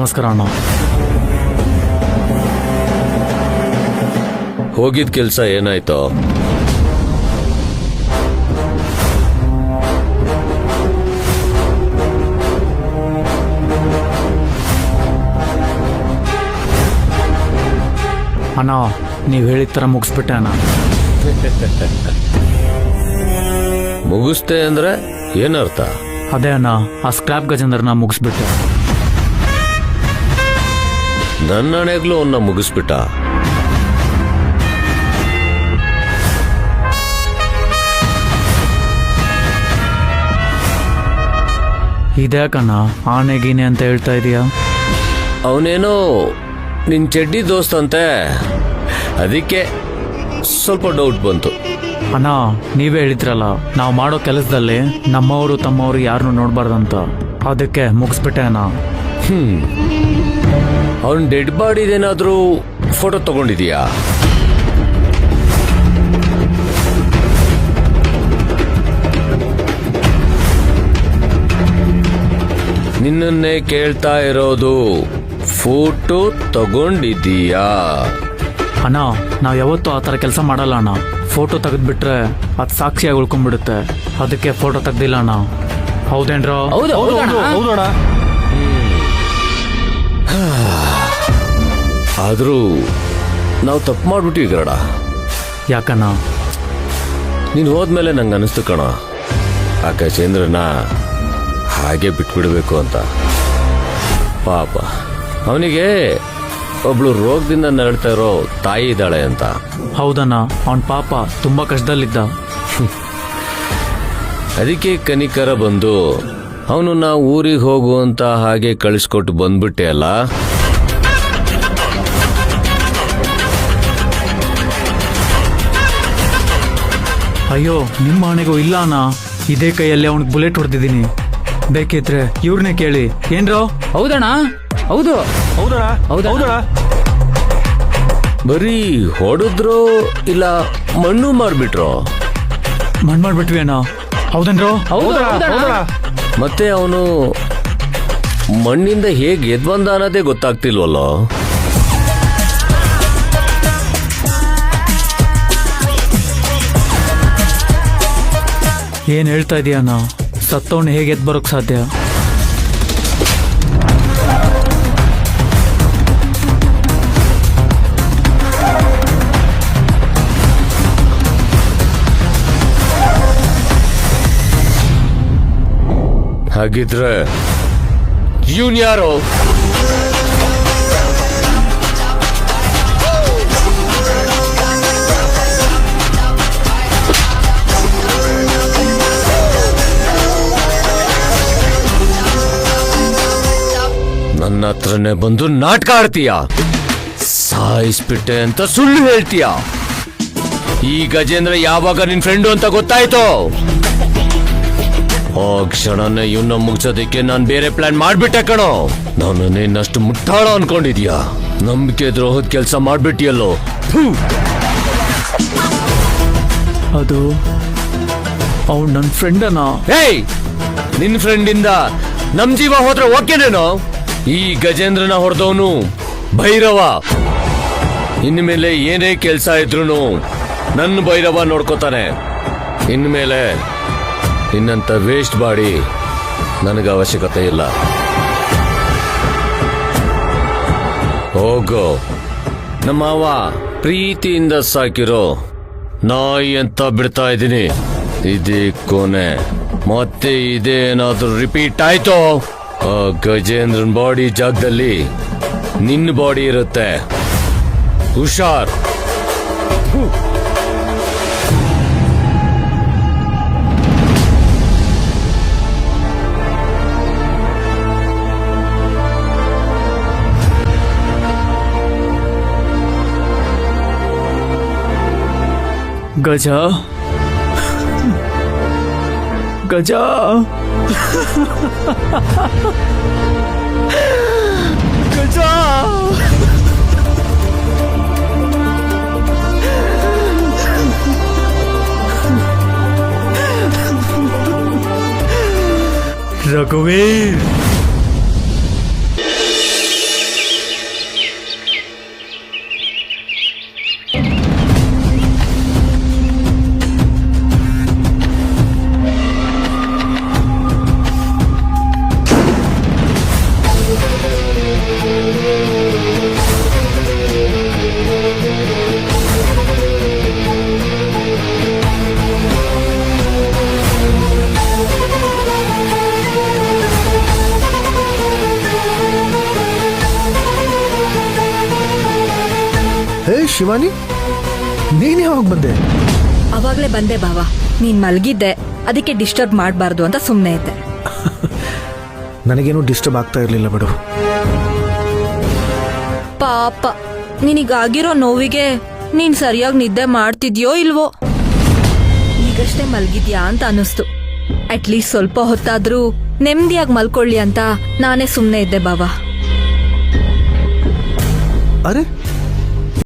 ನಮಸ್ಕಾರ ಅಣ್ಣ. ಹೋಗಿದ್ ಕೆಲ್ಸ ಏನಾಯ್ತು? ಅಣ್ಣ ನೀವು ಹೇಳಿದ ಥರ ಮುಗಿಸ್ಬಿಟ್ಟೆ ಅಣ್ಣ. ಮುಗಿಸ್ತೆ ಅಂದ್ರೆ ಏನರ್ಥ? ಅದೇ ಅಣ್ಣ, ಆ ಸ್ಕ್ರಾಪ್ ಗಜೇಂದ್ರನ ಮುಗಿಸ್ಬಿಟ್ಟೆ. ನನ್ನ ಹಣೆಗ್ಲು ಅವನ್ನ ಮುಗಿಸ್ಬಿಟ್ಟ. ಇದ್ಯಾಕಣ್ಣ ಆನೆ ಗೀನೆ ಅಂತ ಹೇಳ್ತಾ ಇದೀಯಾ? ಅವನೇನೋ ನಿನ್ ಚೆಡ್ಡಿ ದೋಸ್ತ್ ಅಂತೆ, ಅದಕ್ಕೆ ಸ್ವಲ್ಪ ಡೌಟ್ ಬಂತು. ಅಣ್ಣ ನೀವೇ ಹೇಳಿದ್ರಲ್ಲ, ನಾವು ಮಾಡೋ ಕೆಲಸದಲ್ಲಿ ನಮ್ಮವರು ತಮ್ಮವರು ಯಾರನ್ನು ನೋಡ್ಬಾರ್ದಂತ, ಅದಕ್ಕೆ ಮುಗಿಸ್ಬಿಟ್ಟೆ ಅಣ್ಣ. ಅವನ್ ಡೆಡ್ ಬಾಡಿದೇನಾದ್ರೂ ಫೋಟೋ ತಗೊಂಡಿದೀಯಾ? ನಿನ್ನನ್ನೇ ಕೇಳ್ತಾ ಇರೋದು, ಫೋಟೋ ತಗೊಂಡಿದೀಯಾ? ಅಣ್ಣ ನಾವು ಯಾವತ್ತೂ ಆ ಥರ ಕೆಲಸ ಮಾಡಲ್ಲ ಅಣ್ಣ. ಫೋಟೋ ತೆಗೆದ್ಬಿಟ್ರೆ ಅದು ಸಾಕ್ಷಿಯಾಗಿ ಉಳ್ಕೊಂಡ್ಬಿಡುತ್ತೆ, ಅದಕ್ಕೆ ಫೋಟೋ ತೆಗ್ದಿಲ್ಲ ಅಣ್ಣ. ಹೌದೇನ್ರೋ? ಆದ್ರೂ ನಾವು ತಪ್ಪು ಮಾಡ್ಬಿಟ್ಟಿವಿ ಗರಡ. ಯಾಕಣ್ಣ? ನೀನು ಹೋದ್ಮೇಲೆ ನಂಗೆ ಅನಿಸ್ತು ಕಣ, ಆ ಗಜೇಂದ್ರನ ಹಾಗೆ ಬಿಟ್ಬಿಡ್ಬೇಕು ಅಂತ. ಪಾಪ ಅವನಿಗೆ ಒಬ್ಳು ರೋಗದಿಂದ ನರಳ್ತಾ ಇರೋ ತಾಯಿ ಇದ್ದಾಳೆ ಅಂತ. ಹೌದಣ್ಣ, ಅವನ ಪಾಪ ತುಂಬಾ ಕಷ್ಟದಲ್ಲಿದ್ದ. ಅದಕ್ಕೆ ಕನಿಕರ ಬಂದು ಅವನು ನಾ ಊರಿಗೆ ಹೋಗುವಂತ ಹಾಗೆ ಕಳಿಸ್ಕೊಟ್ಟು ಬಂದ್ಬಿಟ್ಟೆ ಅಲ್ಲ. ಅಯ್ಯೋ ನಿಮ್ಮ ಆಣೆಗೂ ಇಲ್ಲ ಅಣ್ಣ, ಇದೇ ಕೈಯಲ್ಲಿ ಅವನಿಗೆ ಬುಲೆಟ್ ಹೊಡೆದಿದ್ದೀನಿ. ಬೇಕಿದ್ರೆ ಇವ್ರನ್ನೇ ಕೇಳಿ. ಏನ್ರೋ? ಹೌದಣ್ಣ, ಹೌದು ಹೌದಣ್ಣ, ಹೌದಣ್ಣ. ಬರೀ ಹೊಡೆದ್ರು ಇಲ್ಲ ಮಣ್ಣು ಮಾಡ್ಬಿಟ್ರು? ಮಣ್ಣು ಮಾಡ್ಬಿಟ್ವಿ ಅಣ್ಣ. ಹೌದೇನ್ರೋ? ಹೌದಣ್ಣ. ಮತ್ತೆ ಅವನು ಮಣ್ಣಿಂದ ಹೇಗೆ ಎದ್ಬಂದ ಅನ್ನೋದೇ ಗೊತ್ತಾಗ್ತಿಲ್ವಲ್ಲೋ. ಏನ್ ಹೇಳ್ತಾ ಇದೀಯ ಅಣ್ಣ? ಸತ್ತವನ್ನ ಹೇಗೆ ಎದ್ದು ಬರೋಕ್ ಸಾಧ್ಯ? ಹಾಗಿದ್ರೆ ಇವನ್ ಯಾರು? ನನ್ನ ಹತ್ರನೇ ಬಂದು ನಾಟಕ ಆಡ್ತೀಯ, ಸಾಯಿಸ್ಬಿಟ್ಟೆ ಅಂತ ಸುಳ್ಳು ಹೇಳ್ತೀಯ. ಈ ಗಜೇಂದ್ರ ಯಾವಾಗ ನಿನ್ ಫ್ರೆಂಡು ಅಂತ ಗೊತ್ತಾಯ್ತು, ಆ ಕ್ಷಣನೇ ಇವನ್ನ ಮುಗಿಸೋದಕ್ಕೆ ನಾನು ಬೇರೆ ಪ್ಲಾನ್ ಮಾಡ್ಬಿಟ್ಟೆ ಕಣೋ. ನಾನು ನಿನ್ನಷ್ಟು ಮುಟ್ಟಾಳ ಅನ್ಕೊಂಡಿದ್ಯಾ? ನಂಬಿಕೆ ದ್ರೋಹದ ಕೆಲಸ ಮಾಡ್ಬಿಟ್ಟಿಯಲ್ಲೋ. ಅದು ಅವ್ನು ನನ್ನ ಫ್ರೆಂಡನ. ಏಯ್, ನಿನ್ ಫ್ರೆಂಡಿಂದ ನಮ್ ಜೀವ ಹೋದ್ರೆ ಓಕೆನೇನೋ? ಈ ಗಜೇಂದ್ರನ ಹೊಡೆದವನು ಭೈರವ. ಇನ್ಮೇಲೆ ಏನೇ ಕೆಲಸ ಇದ್ರೂ ನನ್ನ ಭೈರವ ನೋಡ್ಕೋತಾನೆ. ಇನ್ಮೇಲೆ ಇನ್ನಂತ ವೇಸ್ಟ್ ಬಾಡಿ ನನಗೆ ಅವಶ್ಯಕತೆ ಇಲ್ಲ. ಹೋಗೋ, ನಮ್ಮವ್ವ ಪ್ರೀತಿಯಿಂದ ಸಾಕಿರೋ ನಾಯಿ ಅಂತ ಬಿಡ್ತಾ ಇದ್ದೀನಿ. ಇದೇ ಕೊನೆ. ಮತ್ತೆ ಇದೇನಾದ್ರೂ ರಿಪೀಟ್ ಆಯ್ತೋ, ಆ ಗಜೇಂದ್ರನ್ ಬಾಡಿ ಜಾಗದಲ್ಲಿ ನಿನ್ನ ಬಾಡಿ ಇರುತ್ತೆ. ಹುಷಾರ್. ಗಜ ಗಜ ಗಜ ರಘುವೀರ್. ಶಿವಾನಿ ನೀನ್ ಯಾವಾಗ ಬಂದೆ? ಅವಾಗ್ಲೇ ಬಂದೆ ಬಾವ. ನೀನ್ ಮಲ್ಗಿದ್ದೆ, ಅದಕ್ಕೆ ಡಿಸ್ಟರ್ಬ್ ಮಾಡಬಾರ್ದು ಅಂತ ಸುಮ್ಮನೆ ಇದ್ದೆ. ನನಗೇನು ಡಿಸ್ಟರ್ಬ್ ಆಗ್ತಾ ಇರ್ಲಿಲ್ಲ ಬಿಡು. ಪಾಪ, ನಿನಗಾಗಿರೋ ನೋವಿಗೆ ನೀನ್ ಸರಿಯಾಗಿ ನಿದ್ದೆ ಮಾಡ್ತಿದ್ಯೋ ಇಲ್ವೋ. ಈಗಷ್ಟೇ ಮಲ್ಗಿದ್ಯಾ ಅಂತ ಅನಿಸ್ತು. ಅಟ್ಲೀಸ್ಟ್ ಸ್ವಲ್ಪ ಹೊತ್ತಾದ್ರೂ ನೆಮ್ಮದಿಯಾಗಿ ಮಲ್ಕೊಳ್ಳಿ ಅಂತ ನಾನೇ ಸುಮ್ಮನೆ ಇದ್ದೆ ಬಾವ. ಅರೆ